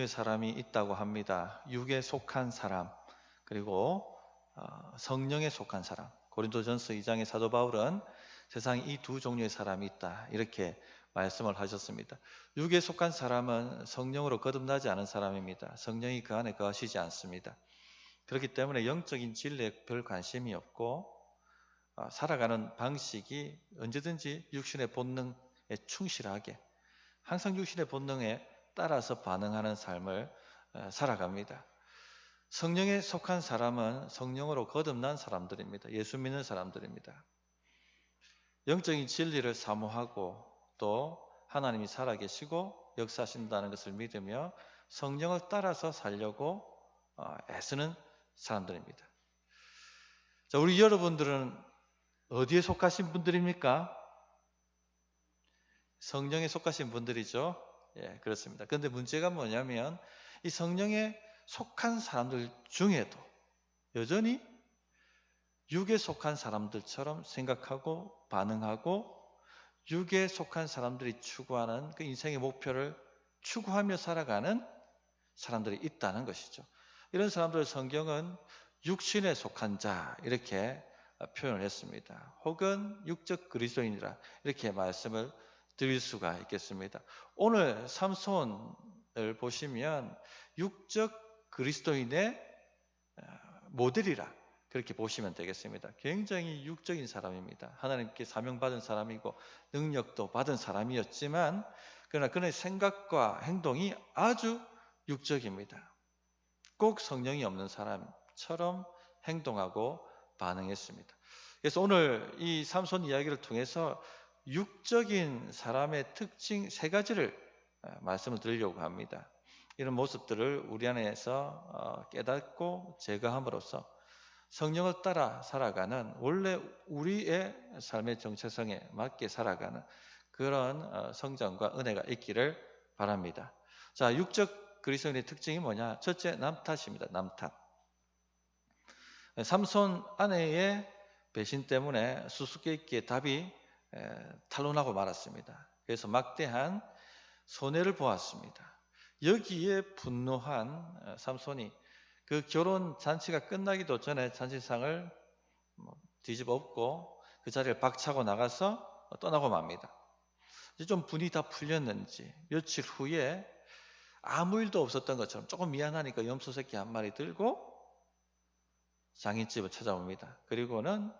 사람이 있다고 합니다. 육에 속한 사람, 그리고 성령에 속한 사람. 고린도전서 2장의 사도 바울은 세상에 이 두 종류의 사람이 있다, 이렇게 말씀을 하셨습니다. 육에 속한 사람은 성령으로 거듭나지 않은 사람입니다. 성령이 그 안에 거하시지 않습니다. 그렇기 때문에 영적인 진리에 별 관심이 없고 살아가는 방식이 언제든지 육신의 본능에 충실하게, 항상 육신의 본능에 따라서 반응하는 삶을 살아갑니다. 성령에 속한 사람은 성령으로 거듭난 사람들입니다. 예수 믿는 사람들입니다. 영적인 진리를 사모하고 또 하나님이 살아계시고 역사하신다는 것을 믿으며 성령을 따라서 살려고 애쓰는 사람들입니다. 자, 우리 여러분들은 어디에 속하신 분들입니까? 성령에 속하신 분들이죠. 예, 그렇습니다. 그런데 문제가 뭐냐면 이 성령에 속한 사람들 중에도 여전히 육에 속한 사람들처럼 생각하고 반응하고 육에 속한 사람들이 추구하는 그 인생의 목표를 추구하며 살아가는 사람들이 있다는 것이죠. 이런 사람들을 성경은 육신에 속한 자, 이렇게 표현을 했습니다. 혹은 육적 그리스도인이라 이렇게 말씀을 드릴 수가 있겠습니다. 오늘 삼손을 보시면 육적 그리스도인의 모델이라 그렇게 보시면 되겠습니다. 굉장히 육적인 사람입니다. 하나님께 사명받은 사람이고 능력도 받은 사람이었지만 그러나 그의 생각과 행동이 아주 육적입니다. 꼭 성령이 없는 사람처럼 행동하고 반응했습니다. 그래서 오늘 이 삼손 이야기를 통해서 육적인 사람의 특징 세 가지를 말씀을 드리려고 합니다. 이런 모습들을 우리 안에서 깨닫고 제거함으로써 성령을 따라 살아가는, 원래 우리의 삶의 정체성에 맞게 살아가는 그런 성장과 은혜가 있기를 바랍니다. 자, 육적 그리스도인의 특징이 뭐냐? 첫째, 남탓입니다. 남탓. 삼손 아내의 배신 때문에 수수께끼의 답이 탄로나고 말았습니다. 그래서 막대한 손해를 보았습니다. 여기에 분노한 삼손이 그 결혼 잔치가 끝나기도 전에 잔치상을 뒤집어 엎고 그 자리를 박차고 나가서 떠나고 맙니다. 이제 좀 분이 다 풀렸는지 며칠 후에 아무 일도 없었던 것처럼 조금 미안하니까 염소 새끼 한 마리 들고 장인집을 찾아옵니다. 그리고는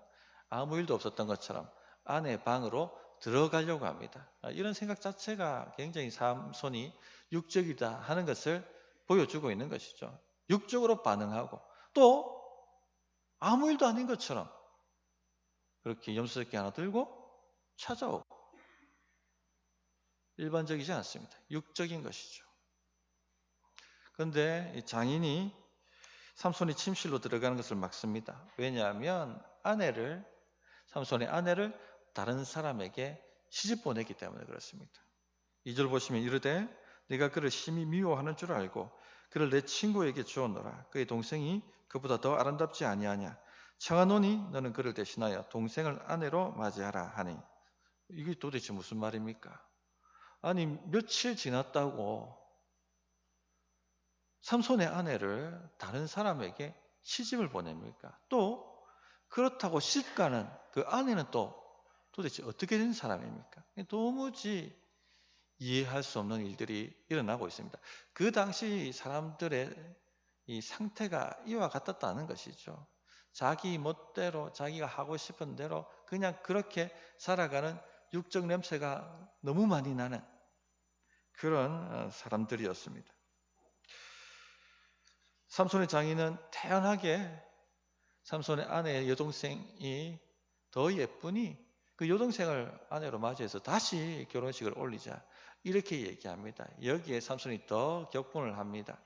아무 일도 없었던 것처럼 아내 방으로 들어가려고 합니다. 이런 생각 자체가 굉장히 삼손이 육적이다 하는 것을 보여주고 있는 것이죠. 육적으로 반응하고 또 아무 일도 아닌 것처럼 그렇게 염소 새끼 하나 들고 찾아오고, 일반적이지 않습니다. 육적인 것이죠. 그런데 장인이 삼손이 침실로 들어가는 것을 막습니다. 왜냐하면 삼손의 아내를 다른 사람에게 시집 보내기 때문에 그렇습니다. 2절 보시면 이르되 네가 그를 심히 미워하는 줄 알고 그를 내 친구에게 주었노라. 그의 동생이 그보다 더 아름답지 아니하냐. 청하노니 너는 그를 대신하여 동생을 아내로 맞이하라 하니. 이게 도대체 무슨 말입니까? 아니, 며칠 지났다고 삼손의 아내를 다른 사람에게 시집을 보냅니까? 또 그렇다고 시집가는 그 아내는 또 도대체 어떻게 된 사람입니까? 도무지 이해할 수 없는 일들이 일어나고 있습니다. 그 당시 사람들의 이 상태가 이와 같았다는 것이죠. 자기 멋대로 자기가 하고 싶은 대로 그냥 그렇게 살아가는 육적 냄새가 너무 많이 나는 그런 사람들이었습니다. 삼손의 장인은 태연하게 삼손의 아내의 여동생이 더 예쁘니 그 여동생을 아내로 맞이해서 다시 결혼식을 올리자, 이렇게 얘기합니다. 여기에 삼손이 더 격분을 합니다.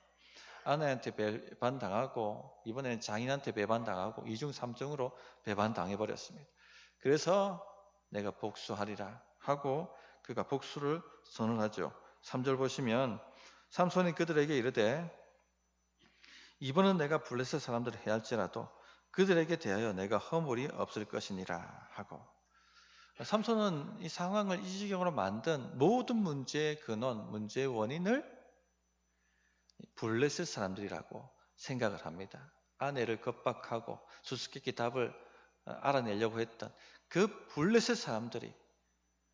아내한테 배반당하고 이번에는 장인한테 배반당하고 이중삼중으로 배반당해버렸습니다. 그래서 내가 복수하리라 하고 그가 복수를 선언하죠. 3절 보시면 삼손이 그들에게 이르되 이번은 내가 블레셋 사람들을 해할지라도 그들에게 대하여 내가 허물이 없을 것이니라 하고, 삼손은 이 상황을 이 지경으로 만든 모든 문제의 근원, 문제의 원인을 블레셋 사람들이라고 생각을 합니다. 아내를 겁박하고 수수께끼 답을 알아내려고 했던 그 블레셋 사람들이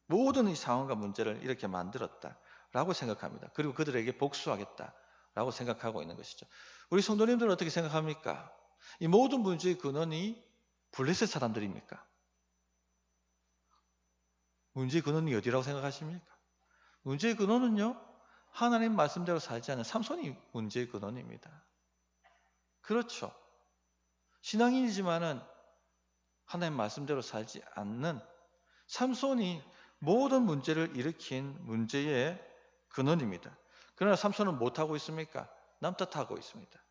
모든 이 상황과 문제를 이렇게 만들었다라고 생각합니다. 그리고 그들에게 복수하겠다라고 생각하고 있는 것이죠. 우리 성도님들은 어떻게 생각합니까? 이 모든 문제의 근원이 블레셋 사람들입니까? 문제의 근원이 어디라고 생각하십니까? 문제의 근원은요, 하나님 말씀대로 살지 않는 삼손이 문제의 근원입니다. 그렇죠. 신앙인이지만은 하나님 말씀대로 살지 않는 삼손이 모든 문제를 일으킨 문제의 근원입니다. 그러나 삼손은 못하고 있습니까? 남 탓하고 있습니다.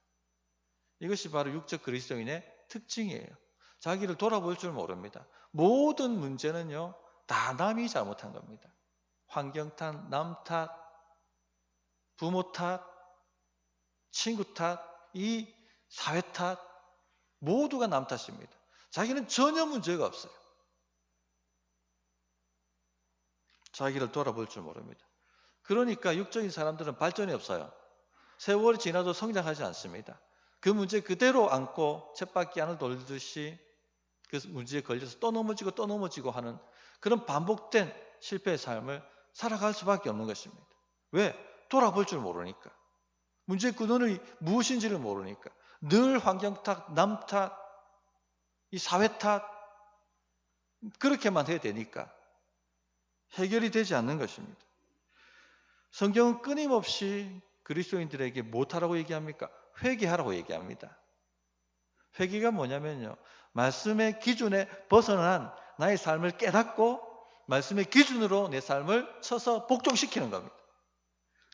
이것이 바로 육적 그리스도인의 특징이에요. 자기를 돌아볼 줄 모릅니다. 모든 문제는요, 다 남이 잘못한 겁니다. 환경 탓, 남 탓, 부모 탓, 친구 탓, 이 사회 탓, 모두가 남 탓입니다. 자기는 전혀 문제가 없어요. 자기를 돌아볼 줄 모릅니다. 그러니까 육적인 사람들은 발전이 없어요. 세월이 지나도 성장하지 않습니다. 그 문제 그대로 안고 쳇바퀴 안을 돌듯이 그 문제에 걸려서 또 넘어지고 하는 그런 반복된 실패의 삶을 살아갈 수밖에 없는 것입니다. 왜? 돌아볼 줄 모르니까. 문제의 근원이 무엇인지를 모르니까. 늘 환경 탓, 남 탓, 이 사회 탓 그렇게만 해야 되니까 해결이 되지 않는 것입니다. 성경은 끊임없이 그리스도인들에게 무엇하라고 얘기합니까? 회개하라고 얘기합니다. 회개가 뭐냐면요, 말씀의 기준에 벗어난 나의 삶을 깨닫고 말씀의 기준으로 내 삶을 쳐서 복종시키는 겁니다.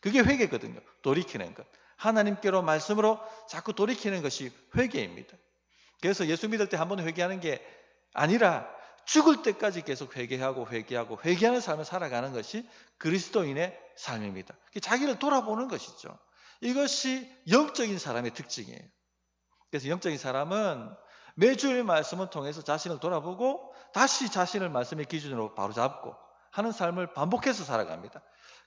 그게 회개거든요. 돌이키는 것. 하나님께로 말씀으로 자꾸 돌이키는 것이 회개입니다. 그래서 예수 믿을 때 한 번 회개하는 게 아니라 죽을 때까지 계속 회개하는 삶을 살아가는 것이 그리스도인의 삶입니다. 자기를 돌아보는 것이죠. 이것이 영적인 사람의 특징이에요. 그래서 영적인 사람은 매주의 말씀을 통해서 자신을 돌아보고 다시 자신을 말씀의 기준으로 바로잡고 하는 삶을 반복해서 살아갑니다.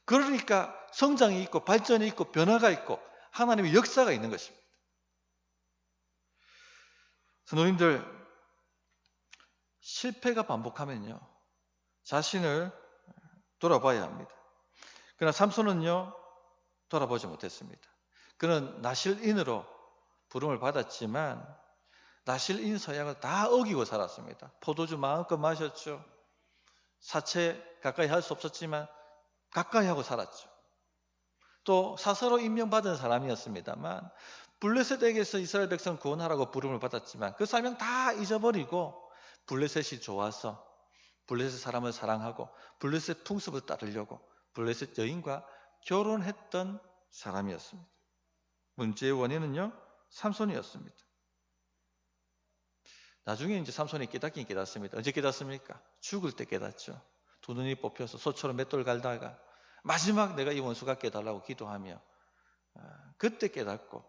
그러니까 성장이 있고 발전이 있고 변화가 있고 하나님의 역사가 있는 것입니다. 성도님들, 실패가 반복하면요, 자신을 돌아봐야 합니다. 그러나 삼손은요, 돌아보지 못했습니다. 그는 나실인으로 부름을 받았지만 나실인 서약을 다 어기고 살았습니다. 포도주 마음껏 마셨죠. 사체 가까이 할 수 없었지만 가까이 하고 살았죠. 또 사사로 임명받은 사람이었습니다만 블레셋에게서 이스라엘 백성을 구원하라고 부름을 받았지만 그 사명 다 잊어버리고 블레셋이 좋아서 블레셋 사람을 사랑하고 블레셋 풍습을 따르려고 블레셋 여인과 결혼했던 사람이었습니다. 문제의 원인은요, 삼손이었습니다. 나중에 이제 삼손이 깨닫긴 깨닫습니다. 언제 깨닫습니까? 죽을 때 깨닫죠. 두 눈이 뽑혀서 소처럼 맷돌 갈다가 마지막 내가 이 원수 갖게 해달라고 기도하며 그때 깨닫고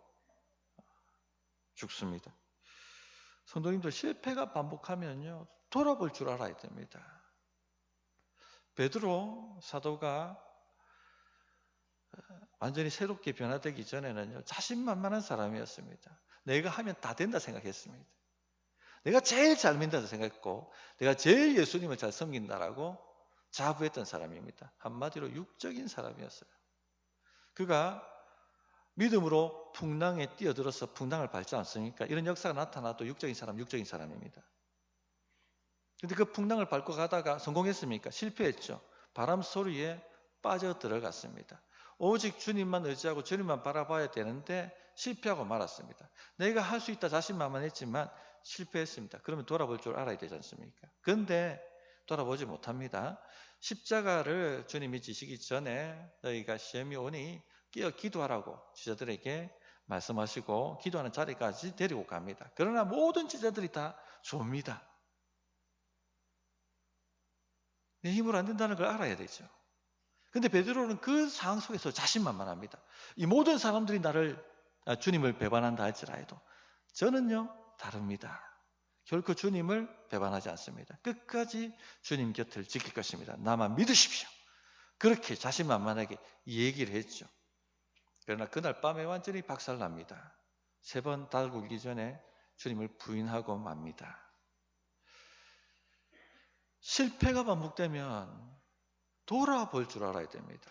죽습니다. 성도님들, 실패가 반복하면요, 돌아볼 줄 알아야 됩니다. 베드로 사도가 완전히 새롭게 변화되기 전에는요, 자신만만한 사람이었습니다. 내가 하면 다 된다 생각했습니다. 내가 제일 잘 믿는다 생각했고 내가 제일 예수님을 잘 섬긴다라고 자부했던 사람입니다. 한마디로 육적인 사람이었어요. 그가 믿음으로 풍랑에 뛰어들어서 풍랑을 밟지 않습니까? 이런 역사가 나타나도 육적인 사람입니다. 그런데 그 풍랑을 밟고 가다가 성공했습니까? 실패했죠. 바람 소리에 빠져 들어갔습니다. 오직 주님만 의지하고 주님만 바라봐야 되는데 실패하고 말았습니다. 내가 할 수 있다 자신만만했지만 실패했습니다. 그러면 돌아볼 줄 알아야 되지 않습니까? 그런데 돌아보지 못합니다. 십자가를 주님이 지시기 전에 너희가 시험이 오니 깨어 기도하라고 제자들에게 말씀하시고 기도하는 자리까지 데리고 갑니다. 그러나 모든 제자들이 다 좁니다. 내 힘으로 안 된다는 걸 알아야 되죠. 근데 베드로는 그 상황 속에서 자신만만합니다. 이 모든 사람들이 주님을 배반한다 할지라도 저는요 다릅니다. 결코 주님을 배반하지 않습니다. 끝까지 주님 곁을 지킬 것입니다. 나만 믿으십시오. 그렇게 자신만만하게 얘기를 했죠. 그러나 그날 밤에 완전히 박살납니다. 3번 달 굴기 전에 주님을 부인하고 맙니다. 실패가 반복되면 돌아볼 줄 알아야 됩니다.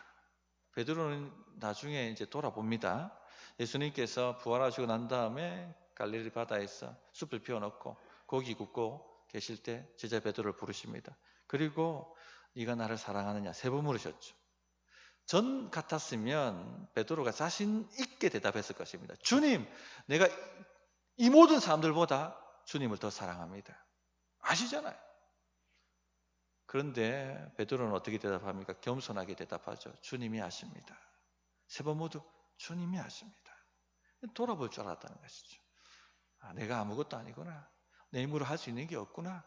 베드로는 나중에 이제 돌아봅니다. 예수님께서 부활하시고 난 다음에 갈릴리 바다에서 숲을 피워놓고 고기 굽고 계실 때 제자 베드로를 부르십니다. 그리고 네가 나를 사랑하느냐 3번 물으셨죠. 전 같았으면 베드로가 자신 있게 대답했을 것입니다. 주님, 내가 이 모든 사람들보다 주님을 더 사랑합니다. 아시잖아요. 그런데 베드로는 어떻게 대답합니까? 겸손하게 대답하죠. 주님이 아십니다. 3번 모두 주님이 아십니다. 돌아볼 줄 알았다는 것이죠. 내가 아무것도 아니구나. 내 힘으로 할 수 있는 게 없구나.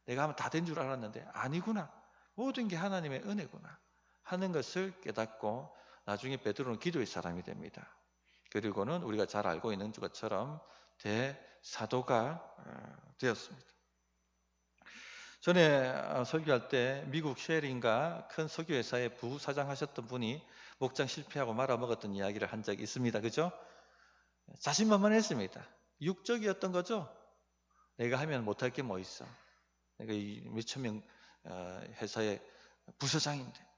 내가 하면 다 된 줄 알았는데 아니구나. 모든 게 하나님의 은혜구나 하는 것을 깨닫고 나중에 베드로는 기도의 사람이 됩니다. 그리고는 우리가 잘 알고 있는 것처럼 대사도가 되었습니다. 전에 설교할 때 미국 쉐링가 큰 석유회사의 부사장 하셨던 분이 목장 실패하고 말아먹었던 이야기를 한 적이 있습니다. 그죠? 자신만만했습니다. 육적이었던 거죠. 내가 하면 못할 게 뭐 있어. 내가 이 몇천 명 회사의 부사장인데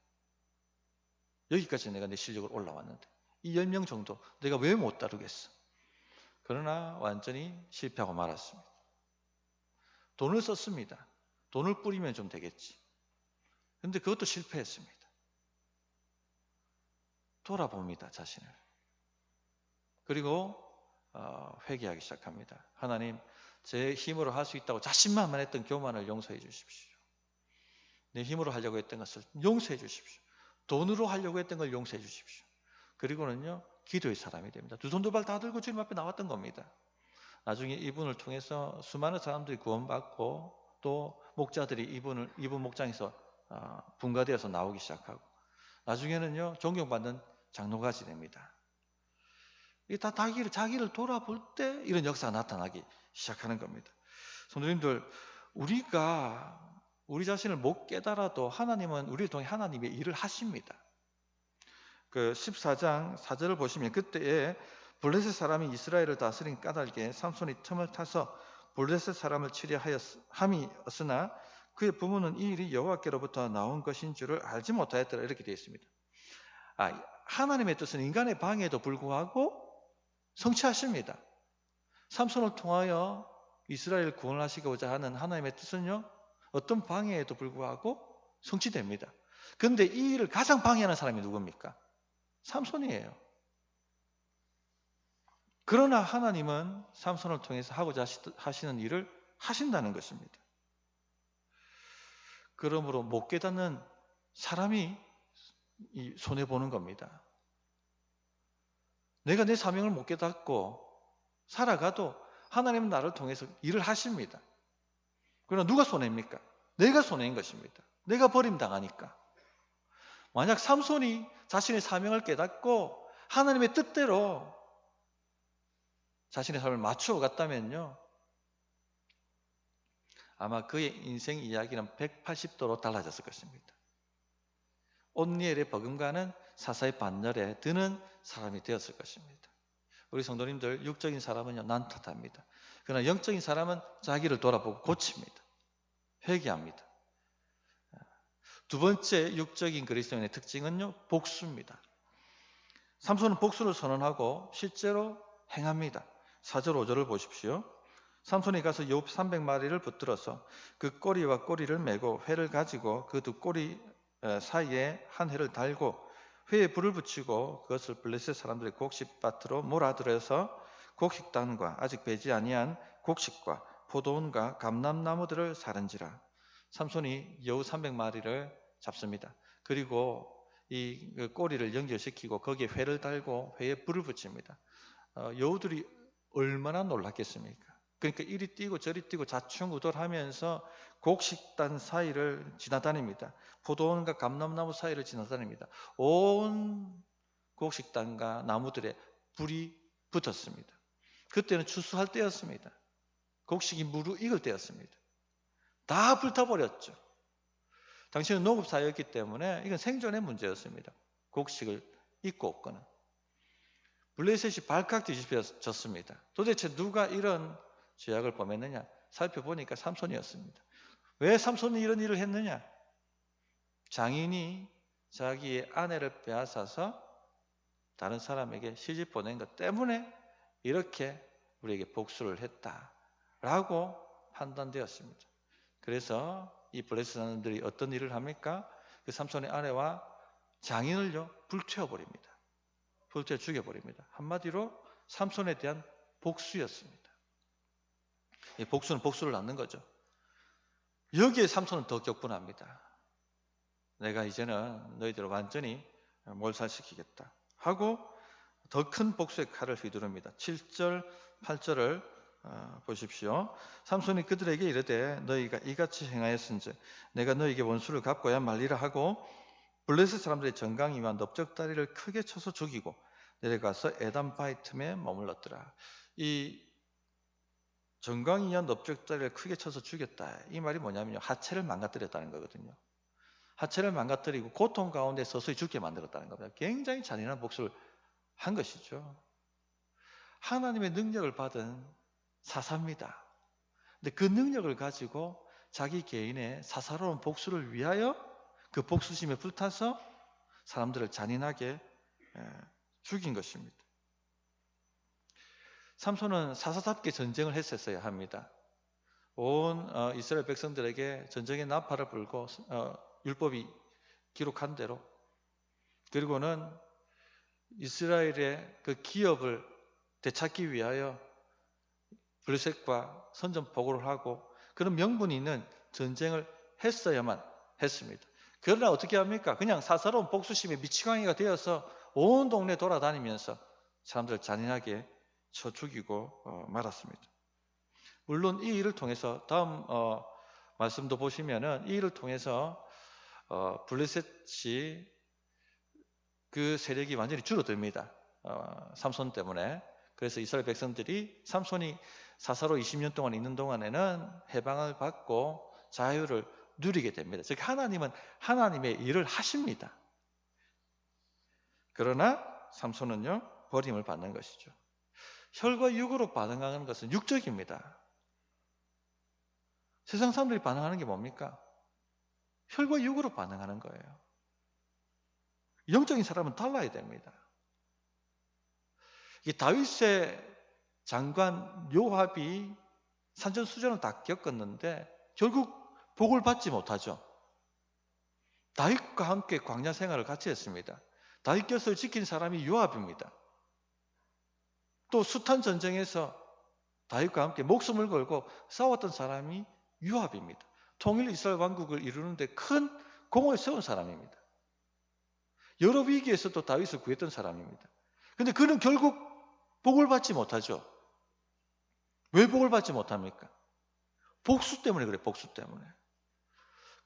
여기까지 내가 내 실력으로 올라왔는데 이 10명 정도 내가 왜 못 다루겠어. 그러나 완전히 실패하고 말았습니다. 돈을 썼습니다. 돈을 뿌리면 좀 되겠지. 그런데 그것도 실패했습니다. 돌아봅니다, 자신을. 그리고 회개하기 시작합니다. 하나님, 제 힘으로 할 수 있다고 자신만만했던 교만을 용서해 주십시오. 내 힘으로 하려고 했던 것을 용서해 주십시오. 돈으로 하려고 했던 걸 용서해 주십시오. 그리고는요, 기도의 사람이 됩니다. 두 손 두 발 다 들고 주님 앞에 나왔던 겁니다. 나중에 이분을 통해서 수많은 사람들이 구원받고 또 목자들이 이분 목장에서 분가되어서 나오기 시작하고 나중에는요, 존경받는 장로가 됩니다. 이게 다 자기를 돌아볼 때 이런 역사가 나타나기 시작하는 겁니다. 성도님들, 우리가 우리 자신을 못 깨달아도 하나님은 우리를 통해 하나님의 일을 하십니다. 그 14장 4절을 보시면 그때에 블레셋 사람이 이스라엘을 다스린 까닭에 삼손이 틈을 타서 블레셋 사람을 치려 함이었으나 그의 부모는 이 일이 여호와께로부터 나온 것인 줄을 알지 못하였더라. 이렇게 되어 있습니다. 하나님의 뜻은 인간의 방해에도 불구하고 성취하십니다. 삼손을 통하여 이스라엘을 구원하시고자 하는 하나님의 뜻은요, 어떤 방해에도 불구하고 성취됩니다. 그런데 이 일을 가장 방해하는 사람이 누굽니까? 삼손이에요. 그러나 하나님은 삼손을 통해서 하고자 하시는 일을 하신다는 것입니다. 그러므로 못 깨닫는 사람이 손해보는 겁니다. 내가 내 사명을 못 깨닫고 살아가도 하나님은 나를 통해서 일을 하십니다. 그러나 누가 손해입니까? 내가 손해인 것입니다. 내가 버림당하니까. 만약 삼손이 자신의 사명을 깨닫고 하나님의 뜻대로 자신의 삶을 맞추어 갔다면요, 아마 그의 인생 이야기는 180도로 달라졌을 것입니다. 온니엘의 버금가는 사사의 반열에 드는 사람이 되었을 것입니다. 우리 성도님들, 육적인 사람은요, 난탓합니다. 그러나 영적인 사람은 자기를 돌아보고 고칩니다. 회개합니다. 두 번째 육적인 그리스도인의 특징은요, 복수입니다. 삼손은 복수를 선언하고 실제로 행합니다. 4절 5절을 보십시오. 삼손이 가서 여우 300마리를 붙들어서 그 꼬리와 꼬리를 메고 회를 가지고 그 두 꼬리 사이에 한 회를 달고 회에 불을 붙이고 그것을 블레셋 사람들의 곡식밭으로 몰아들여서 곡식단과 아직 배지 아니한 곡식과 포도원과 감람나무들을 사른지라. 삼손이 여우 300마리를 잡습니다. 그리고 이 꼬리를 연결시키고 거기에 회를 달고 회에 불을 붙입니다. 여우들이 얼마나 놀랐겠습니까? 그러니까 이리 뛰고 저리 뛰고 좌충우돌하면서 곡식단 사이를 지나다닙니다. 포도원과 감람나무 사이를 지나다닙니다. 온 곡식단과 나무들에 불이 붙었습니다. 그때는 추수할 때였습니다. 곡식이 무르익을 때였습니다. 다 불타버렸죠. 당시는 농업사회였기 때문에 이건 생존의 문제였습니다. 곡식을 잊고 없거나. 블레셋이 발칵 뒤집혀졌습니다. 도대체 누가 이런 죄악을 범했느냐? 살펴보니까 삼손이었습니다. 왜 삼손이 이런 일을 했느냐? 장인이 자기의 아내를 빼앗아서 다른 사람에게 시집 보낸 것 때문에 이렇게 우리에게 복수를 했다라고 판단되었습니다. 그래서 이 블레셋 사람들이 어떤 일을 합니까? 그 삼손의 아내와 장인을요 불태워버립니다. 불태워 죽여버립니다. 한마디로 삼손에 대한 복수였습니다. 이 복수는 복수를 낳는 거죠. 여기에 삼손은 더 격분합니다. 내가 이제는 너희들을 완전히 몰살시키겠다 하고 더 큰 복수의 칼을 휘두릅니다. 7절, 8절을 보십시오. 삼손이 그들에게 이르되 너희가 이같이 행하였은즉 내가 너희에게 원수를 갚고야 말리라 하고 블레셋 사람들의 정강이와 넓적다리를 크게 쳐서 죽이고 내려가서 에담 바위 틈에 머물렀더라. 이 정강이와 넓적다리를 크게 쳐서 죽였다. 이 말이 뭐냐면요. 하체를 망가뜨렸다는 거거든요. 하체를 망가뜨리고 고통 가운데 서서히 죽게 만들었다는 겁니다. 굉장히 잔인한 복수를 한 것이죠. 하나님의 능력을 받은 사사입니다. 근데 그 능력을 가지고 자기 개인의 사사로운 복수를 위하여 그 복수심에 불타서 사람들을 잔인하게 죽인 것입니다. 삼손은 사사답게 전쟁을 했었어야 합니다. 온 이스라엘 백성들에게 전쟁의 나팔을 불고 율법이 기록한 대로, 그리고는 이스라엘의 그 기업을 되찾기 위하여 블레셋과 선전포고를 하고 그런 명분이 있는 전쟁을 했어야만 했습니다. 그러나 어떻게 합니까? 그냥 사사로운 복수심에 미치광이가 되어서 온 동네 돌아다니면서 사람들을 잔인하게 쳐 죽이고 말았습니다. 물론 이 일을 통해서 다음 말씀도 보시면은 이 일을 통해서 블레셋이 그 세력이 완전히 줄어듭니다. 삼손 때문에. 그래서 이스라엘 백성들이 삼손이 사사로 20년 동안 있는 동안에는 해방을 받고 자유를 누리게 됩니다. 즉 하나님은 하나님의 일을 하십니다. 그러나 삼손은요 버림을 받는 것이죠. 혈과 육으로 반응하는 것은 육적입니다. 세상 사람들이 반응하는 게 뭡니까? 혈과 육으로 반응하는 거예요. 영적인 사람은 달라야 됩니다. 이 다윗의 장관 요압이 산전수전을 다 겪었는데 결국 복을 받지 못하죠. 다윗과 함께 광야 생활을 같이 했습니다. 다윗 곁을 지킨 사람이 요압입니다. 또 숱한 전쟁에서 다윗과 함께 목숨을 걸고 싸웠던 사람이 요압입니다. 통일 이스라엘 왕국을 이루는데 큰 공을 세운 사람입니다. 여러 위기에서도 다윗을 구했던 사람입니다. 그런데 그는 결국 복을 받지 못하죠. 왜 복을 받지 못합니까? 복수 때문에 그래요. 복수 때문에.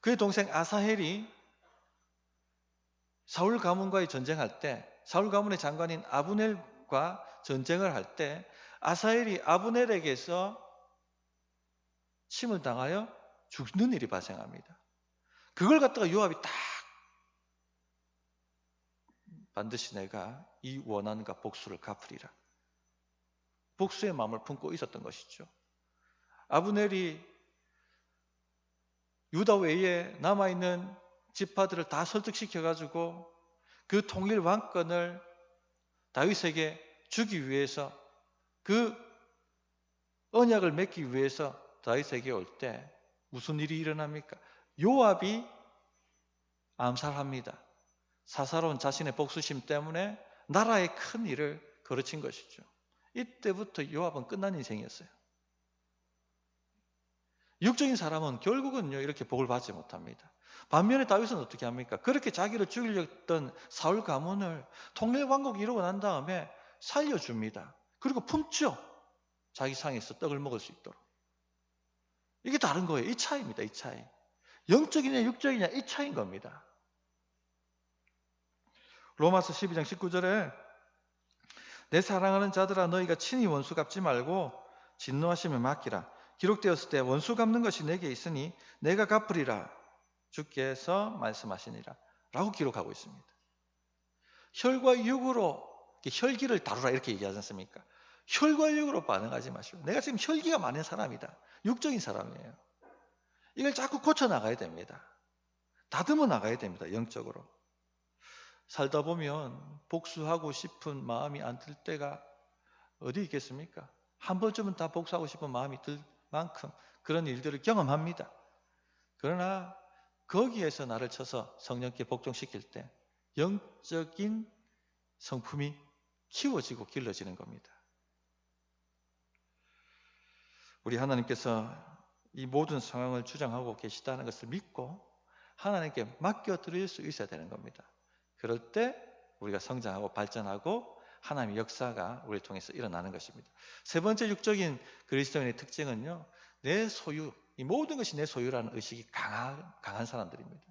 그의 동생 아사헬이 사울 가문과의 전쟁할 때 사울 가문의 장관인 아브넬과 전쟁을 할 때 아사헬이 아브넬에게서 침을 당하여 죽는 일이 발생합니다. 그걸 갖다가 요압이 딱 반드시 내가 이 원한과 복수를 갚으리라. 복수의 마음을 품고 있었던 것이죠. 아브넬이 유다 외에 남아있는 지파들을 다 설득시켜가지고 그 통일 왕권을 다윗에게 주기 위해서 그 언약을 맺기 위해서 다윗에게 올 때 무슨 일이 일어납니까? 요압이 암살합니다. 사사로운 자신의 복수심 때문에 나라의 큰 일을 거르친 것이죠. 이때부터 요압은 끝난 인생이었어요. 육적인 사람은 결국은요 이렇게 복을 받지 못합니다. 반면에 다윗은 어떻게 합니까? 그렇게 자기를 죽이려 했던 사울 가문을 통일 왕국이 이루고 난 다음에 살려줍니다. 그리고 품죠. 자기 상에서 떡을 먹을 수 있도록. 이게 다른 거예요. 이 차이입니다. 이 차이. 영적이냐 육적이냐 이 차이인 겁니다. 로마서 12장 19절에 내 사랑하는 자들아 너희가 친히 원수 갚지 말고 진노하심에 맡기라. 기록되었을 때 원수 갚는 것이 내게 있으니 내가 갚으리라. 주께서 말씀하시니라. 라고 기록하고 있습니다. 혈과 육으로 혈기를 다루라 이렇게 얘기하지 않습니까? 혈관력으로 반응하지 마시고 내가 지금 혈기가 많은 사람이다. 육적인 사람이에요. 이걸 자꾸 고쳐 나가야 됩니다. 다듬어 나가야 됩니다. 영적으로. 살다 보면 복수하고 싶은 마음이 안 들 때가 어디 있겠습니까? 한 번쯤은 다 복수하고 싶은 마음이 들 만큼 그런 일들을 경험합니다. 그러나 거기에서 나를 쳐서 성령께 복종시킬 때 영적인 성품이 키워지고 길러지는 겁니다. 우리 하나님께서 이 모든 상황을 주장하고 계시다는 것을 믿고 하나님께 맡겨드릴 수 있어야 되는 겁니다. 그럴 때 우리가 성장하고 발전하고 하나님의 역사가 우리를 통해서 일어나는 것입니다. 세 번째 육적인 그리스도인의 특징은요, 내 소유, 이 모든 것이 내 소유라는 의식이 강한 사람들입니다.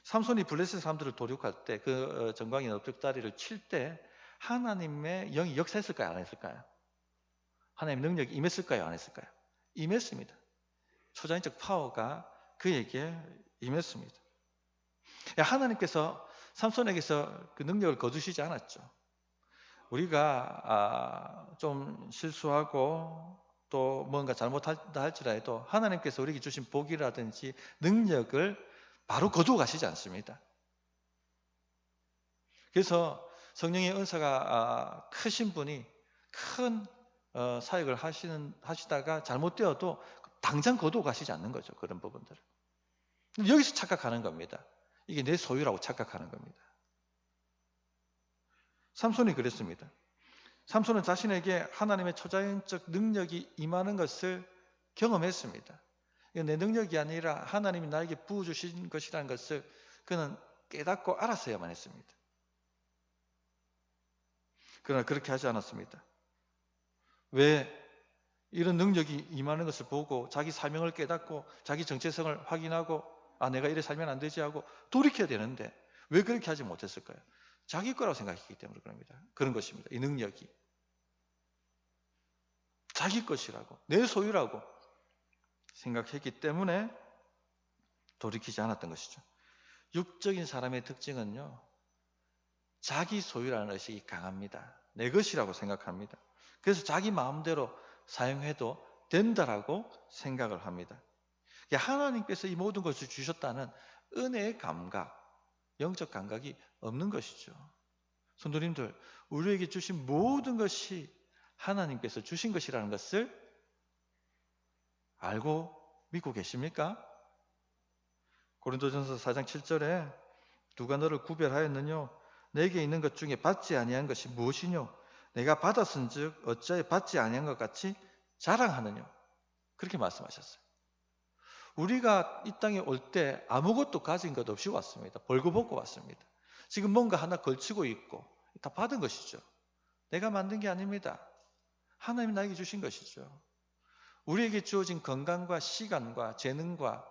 삼손이 블레셋 사람들을 도륙할 때 그 정광이 넙죽다리를 칠 때 하나님의 영이 역사했을까요? 안 했을까요? 하나님의 능력이 임했을까요? 안 했을까요? 임했습니다. 초자연적 파워가 그에게 임했습니다. 하나님께서 삼손에게서 그 능력을 거두시지 않았죠. 우리가 좀 실수하고 또 뭔가 잘못한다 할지라도 하나님께서 우리에게 주신 복이라든지 능력을 바로 거두어 가시지 않습니다. 그래서 성령의 은사가 크신 분이 큰 사역을 하시다가 잘못되어도 당장 거두어 가시지 않는 거죠. 그런 부분들을. 여기서 착각하는 겁니다. 이게 내 소유라고 착각하는 겁니다. 삼손이 그랬습니다. 삼손은 자신에게 하나님의 초자연적 능력이 임하는 것을 경험했습니다. 이건 내 능력이 아니라 하나님이 나에게 부어주신 것이라는 것을 그는 깨닫고 알았어야만 했습니다. 그러나 그렇게 하지 않았습니다. 왜? 이런 능력이 임하는 것을 보고 자기 사명을 깨닫고 자기 정체성을 확인하고 내가 이래 살면 안 되지 하고 돌이켜야 되는데 왜 그렇게 하지 못했을까요? 자기 거라고 생각했기 때문에 그런 것입니다. 이 능력이 자기 것이라고, 내 소유라고 생각했기 때문에 돌이키지 않았던 것이죠. 육적인 사람의 특징은요, 자기 소유라는 의식이 강합니다. 내 것이라고 생각합니다. 그래서 자기 마음대로 사용해도 된다라고 생각을 합니다. 하나님께서 이 모든 것을 주셨다는 은혜의 감각, 영적 감각이 없는 것이죠. 성도님들, 우리에게 주신 모든 것이 하나님께서 주신 것이라는 것을 알고 믿고 계십니까? 고린도전서 4장 7절에 누가 너를 구별하였느뇨? 내게 있는 것 중에 받지 아니한 것이 무엇이뇨? 내가 받았은즉 어찌하여 받지 아니한 것 같이 자랑하느뇨? 그렇게 말씀하셨어요. 우리가 이 땅에 올 때 아무것도 가진 것 없이 왔습니다. 벌거벗고 왔습니다. 지금 뭔가 하나 걸치고 있고 다 받은 것이죠. 내가 만든 게 아닙니다. 하나님이 나에게 주신 것이죠. 우리에게 주어진 건강과 시간과 재능과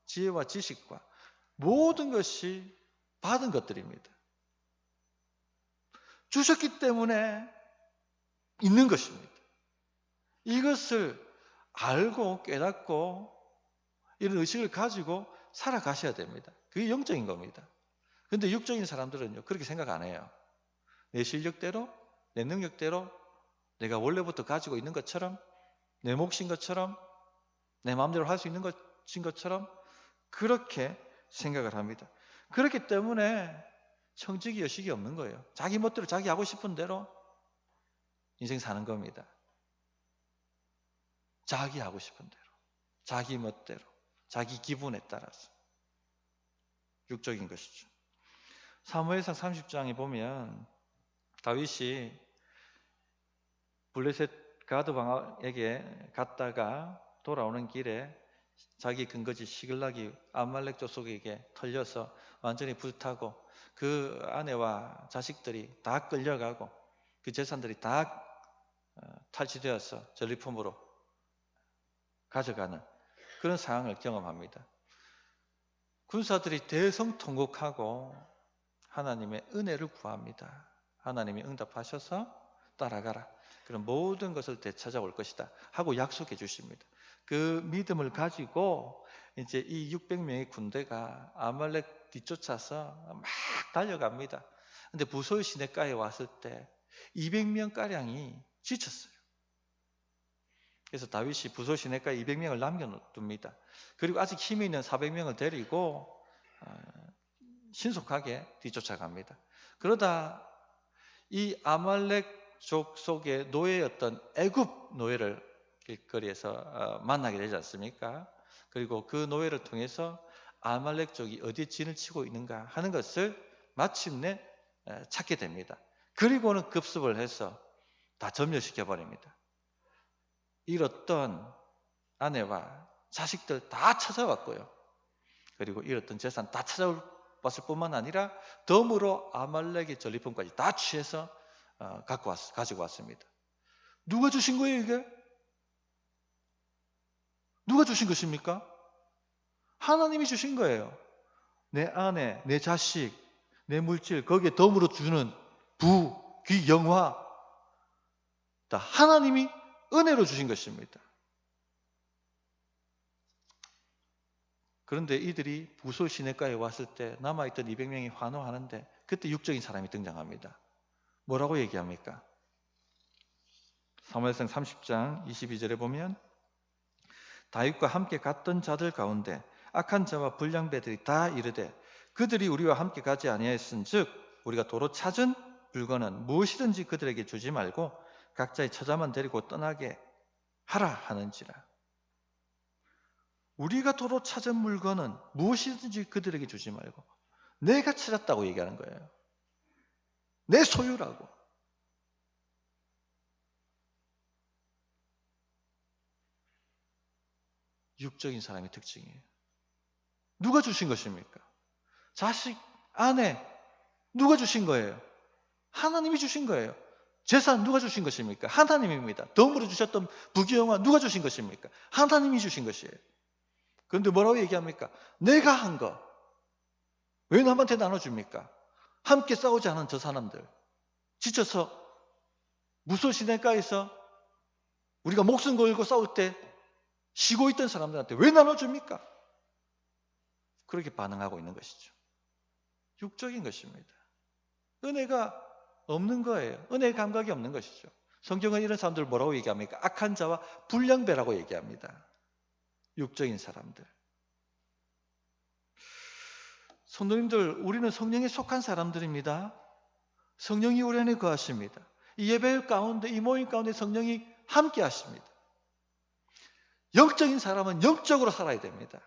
지혜와 지식과 모든 것이 받은 것들입니다. 주셨기 때문에 있는 것입니다. 이것을 알고 깨닫고 이런 의식을 가지고 살아가셔야 됩니다. 그게 영적인 겁니다. 그런데 육적인 사람들은요, 그렇게 생각 안 해요. 내 실력대로, 내 능력대로 내가 원래부터 가지고 있는 것처럼, 내 몫인 것처럼, 내 마음대로 할 수 있는 것인 것처럼 그렇게 생각을 합니다. 그렇기 때문에 청지기 여식이 없는 거예요. 자기 멋대로 자기 하고 싶은 대로 인생 사는 겁니다. 자기 하고 싶은 대로, 자기 멋대로, 자기 기분에 따라서 육적인 것이죠. 사무엘상 30장에 보면 다윗이 블레셋 가드 왕에게 갔다가 돌아오는 길에 자기 근거지 시글락이 아말렉 족속에게 털려서 완전히 불타고 그 아내와 자식들이 다 끌려가고 그 재산들이 다 탈취되어서 전리품으로 가져가는 그런 상황을 경험합니다. 군사들이 대성통곡하고 하나님의 은혜를 구합니다. 하나님이 응답하셔서 따라가라. 그럼 모든 것을 되찾아올 것이다 하고 약속해 주십니다. 그 믿음을 가지고 이제 이 600명의 군대가 아말렉 뒤쫓아서 막 달려갑니다. 근데 부솔 시내가에 왔을 때 200명가량이 지쳤어요. 그래서 다윗이 부솔 시내가에 200명을 남겨둡니다. 그리고 아직 힘이 있는 400명을 데리고 신속하게 뒤쫓아갑니다. 그러다 이 아말렉족 속의 노예였던 애굽 노예를 길거리에서 만나게 되지 않습니까? 그리고 그 노예를 통해서 아말렉족이 어디에 진을 치고 있는가 하는 것을 마침내 찾게 됩니다. 그리고는 급습을 해서 다 점령시켜 버립니다. 잃었던 아내와 자식들 다 찾아왔고요. 그리고 잃었던 재산 다 찾아왔을 뿐만 아니라 덤으로 아말렉의 전리품까지 다 취해서 가지고 왔습니다. 누가 주신 거예요, 이게? 누가 주신 것입니까? 하나님이 주신 거예요. 내 아내, 내 자식, 내 물질, 거기에 덤으로 주는 부, 귀, 영화, 다 하나님이 은혜로 주신 것입니다. 그런데 이들이 부솔 시내가에 왔을 때 남아있던 200명이 환호하는데 그때 육적인 사람이 등장합니다. 뭐라고 얘기합니까? 사무엘상 30장 22절에 보면 다윗과 함께 갔던 자들 가운데 악한 자와 불량배들이 다 이르되 그들이 우리와 함께 가지 아니하였은즉 우리가 도로 찾은 물건은 무엇이든지 그들에게 주지 말고 각자의 처자만 데리고 떠나게 하라 하는지라. 우리가 도로 찾은 물건은 무엇이든지 그들에게 주지 말고 내가 찾았다고 얘기하는 거예요. 내 소유라고. 육적인 사람의 특징이에요. 누가 주신 것입니까? 자식, 아내, 누가 주신 거예요? 하나님이 주신 거예요. 재산 누가 주신 것입니까? 하나님입니다. 덤으로 주셨던 부귀영화 누가 주신 것입니까? 하나님이 주신 것이에요. 그런데 뭐라고 얘기합니까? 내가 한 거. 왜 남한테 나눠줍니까? 함께 싸우지 않은 저 사람들. 지쳐서 무소 시내가에서 우리가 목숨 걸고 싸울 때 쉬고 있던 사람들한테 왜 나눠줍니까? 그렇게 반응하고 있는 것이죠. 육적인 것입니다. 은혜가 없는 거예요. 은혜의 감각이 없는 것이죠. 성경은 이런 사람들을 뭐라고 얘기합니까? 악한 자와 불량배라고 얘기합니다. 육적인 사람들. 성도님들, 우리는 성령에 속한 사람들입니다. 성령이 우리 안에 거하십니다. 이 예배 가운데, 이 모임 가운데 성령이 함께 하십니다. 영적인 사람은 영적으로 살아야 됩니다.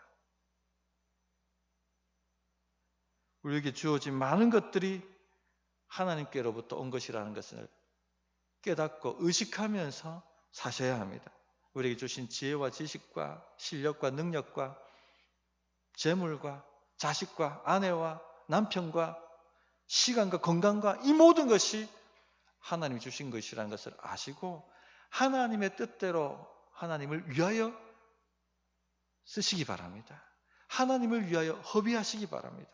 우리에게 주어진 많은 것들이 하나님께로부터 온 것이라는 것을 깨닫고 의식하면서 사셔야 합니다. 우리에게 주신 지혜와 지식과 실력과 능력과 재물과 자식과 아내와 남편과 시간과 건강과 이 모든 것이 하나님이 주신 것이라는 것을 아시고 하나님의 뜻대로 하나님을 위하여 쓰시기 바랍니다. 하나님을 위하여 허비하시기 바랍니다.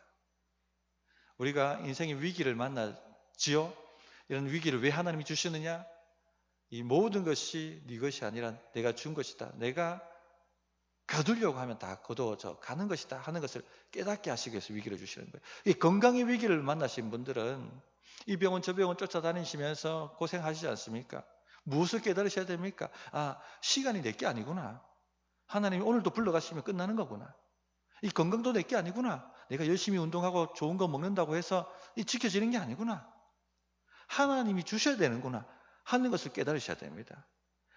우리가 인생의 위기를 만나지요. 이런 위기를 왜 하나님이 주시느냐? 이 모든 것이 네 것이 아니라 내가 준 것이다. 내가 거두려고 하면 다 거두어져 가는 것이다 하는 것을 깨닫게 하시기 위해서 위기를 주시는 거예요. 이 건강의 위기를 만나신 분들은 이 병원 저 병원 쫓아다니시면서 고생하시지 않습니까? 무엇을 깨달으셔야 됩니까? 아, 시간이 내 게 아니구나. 하나님이 오늘도 불러가시면 끝나는 거구나. 이 건강도 내 게 아니구나. 내가 열심히 운동하고 좋은 거 먹는다고 해서 이 지켜지는 게 아니구나. 하나님이 주셔야 되는구나 하는 것을 깨달으셔야 됩니다.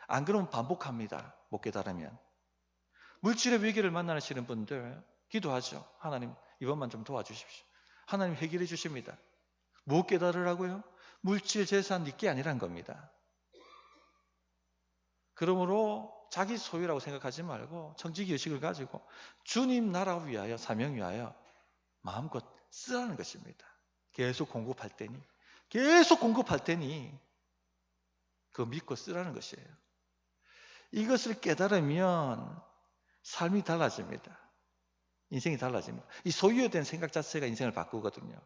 안 그러면 반복합니다. 못 깨달으면. 물질의 위기를 만나시는 분들 기도하죠. 하나님 이번만 좀 도와주십시오. 하나님 해결해 주십니다. 못 깨달으라고요? 물질 재산 네 게 아니란 겁니다. 그러므로 자기 소유라고 생각하지 말고 청지기 의식을 가지고 주님 나라 위하여 사명 위하여 마음껏 쓰라는 것입니다. 계속 공급할 테니 그거 믿고 쓰라는 것이에요. 이것을 깨달으면 삶이 달라집니다. 인생이 달라집니다. 이 소유에 대한 생각 자체가 인생을 바꾸거든요.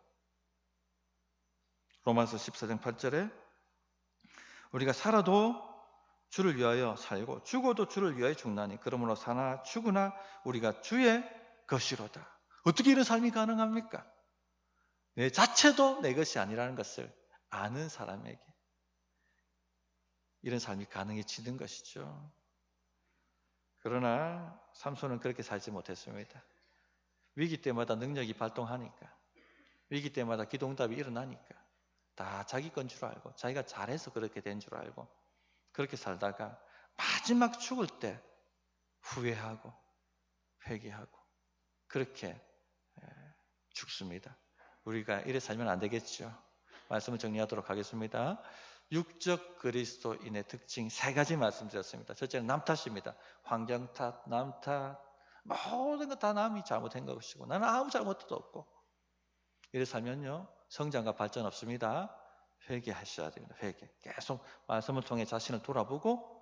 로마서 14장 8절에 우리가 살아도 주를 위하여 살고 죽어도 주를 위하여 죽나니 그러므로 사나 죽으나 우리가 주의 것이로다. 어떻게 이런 삶이 가능합니까? 내 자체도 내 것이 아니라는 것을 아는 사람에게 이런 삶이 가능해지는 것이죠. 그러나 삼손은 그렇게 살지 못했습니다. 위기 때마다 능력이 발동하니까, 위기 때마다 기도응답이 일어나니까 다 자기 건 줄 알고, 자기가 잘해서 그렇게 된 줄 알고 그렇게 살다가 마지막 죽을 때 후회하고 회개하고 그렇게 죽습니다. 우리가 이래 살면 안 되겠죠. 말씀을 정리하도록 하겠습니다. 육적 그리스도인의 특징 3가지 말씀드렸습니다. 첫째는 남 탓입니다. 환경 탓, 남 탓, 모든 거 다 남이 잘못한 것이고 나는 아무 잘못도 없고 이래 살면요 성장과 발전 없습니다. 회개하셔야 됩니다. 회개. 계속 말씀을 통해 자신을 돌아보고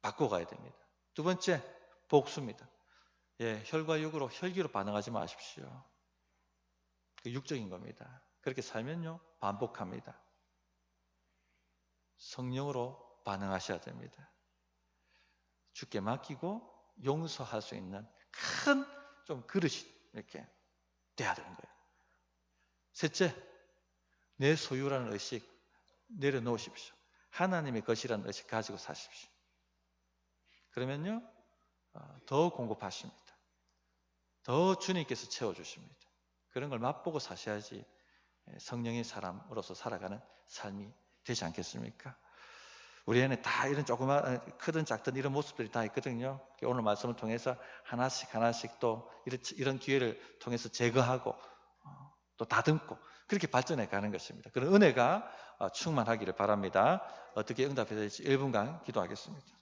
바꿔가야 됩니다. 두 번째, 복수입니다. 혈과 육으로 혈기로 반응하지 마십시오. 그 육적인 겁니다. 그렇게 살면요 반복합니다. 성령으로 반응하셔야 됩니다. 주께 맡기고 용서할 수 있는 큰 좀 그릇이 이렇게 돼야 되는 거예요. 셋째, 내 소유라는 의식 내려놓으십시오. 하나님의 것이라는 의식 가지고 사십시오. 그러면요 더 공급하십니다. 더 주님께서 채워주십니다. 그런 걸 맛보고 사셔야지 성령의 사람으로서 살아가는 삶이 되지 않겠습니까? 우리 안에 다 이런 조그만 크든 작든 이런 모습들이 다 있거든요. 오늘 말씀을 통해서 하나씩 또 이런 기회를 통해서 제거하고 또 다듬고 그렇게 발전해 가는 것입니다. 그런 은혜가 충만하기를 바랍니다. 어떻게 응답해야 될지 1분간 기도하겠습니다.